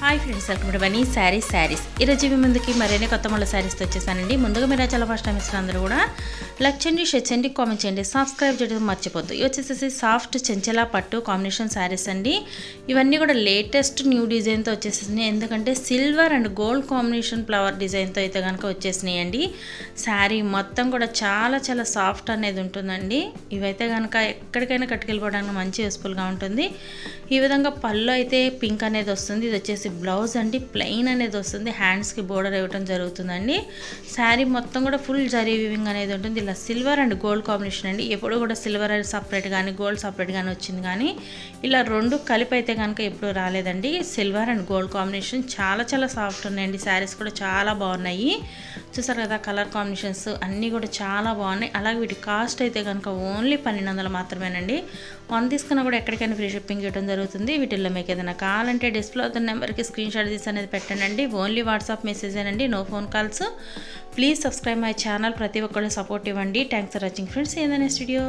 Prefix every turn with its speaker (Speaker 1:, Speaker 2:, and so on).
Speaker 1: Hi friends, welcome to Bunny sarees ఈరోజు మీ ముందుకి మరిన్ని కొత్త మళ్ళీ శారీస్తో వచ్చేసానండి. ముందుగా మీరు చాలా ఫస్ట్ టైం ఇస్తున్న అందరూ కూడా లైక్ చేయండి, షేర్ చేయండి, కామెంట్ చేయండి, సబ్స్క్రైబ్ చేయడం మర్చిపోద్దు. ఇవి వచ్చేసేసి సాఫ్ట్ చెంచలా పట్టు కాంబినేషన్ శారీస్ అండి. ఇవన్నీ కూడా లేటెస్ట్ న్యూ డిజైన్తో వచ్చేసేసినాయి. ఎందుకంటే silver and gold combination flower డిజైన్తో అయితే కనుక వచ్చేసినాయి అండి. శారీ మొత్తం కూడా చాలా చాలా సాఫ్ట్ అనేది ఉంటుందండి. ఇవైతే కనుక ఎక్కడికైనా కట్టుకెళ్ళిపోవడానికి మంచి యూస్ఫుల్గా ఉంటుంది. ఈ విధంగా పళ్ళు అయితే పింక్ అనేది వస్తుంది. ఇది వచ్చేసి బ్లౌజ్ అండి, ప్లెయిన్ అనేది వస్తుంది. హ్యాండ్స్కి బోర్డర్ ఇవ్వడం జరుగుతుందండి. శారీ మొత్తం కూడా ఫుల్ జరీ వీవింగ్ అనేది ఉంటుంది. ఇలా సిల్వర్ అండ్ గోల్డ్ కాంబినేషన్ అండి. ఎప్పుడు కూడా సిల్వర్ సపరేట్ కానీ గోల్డ్ సపరేట్ కానీ వచ్చింది, కానీ ఇలా రెండు కలిపి అయితే కనుక ఎప్పుడు రాలేదండి. సిల్వర్ అండ్ గోల్డ్ కాంబినేషన్ చాలా చాలా సాఫ్ట్ ఉన్నాయండి. శారీస్ కూడా చాలా బాగున్నాయి. చూసారు కదా, కలర్ కాంబినేషన్స్ అన్నీ కూడా చాలా బాగున్నాయి. అలాగే వీటి కాస్ట్ అయితే కనుక ఓన్లీ 1200 మాత్రమేనండి. 1 తీసుకున్నా కూడా ఎక్కడికైనా ఫ్రీ షిప్పింగ్ ఇవ్వడం జరుగుతుంది. వీటిల్లో మీకు ఏదైనా కావాలంటే డిస్ప్లే అవుతున్న నెంబర్కి స్క్రీన్ షాట్ తీసి అనేది పెట్టండి. ఓన్లీ వాట్సాప్ మెసేజ్ అండి, no phone calls. Please subscribe my channel. ప్రతి ఒక్కళ్ళు సపోర్ట్ ఇవ్వండి. Thanks for watching friends. ఏదైనా స్టూడియో.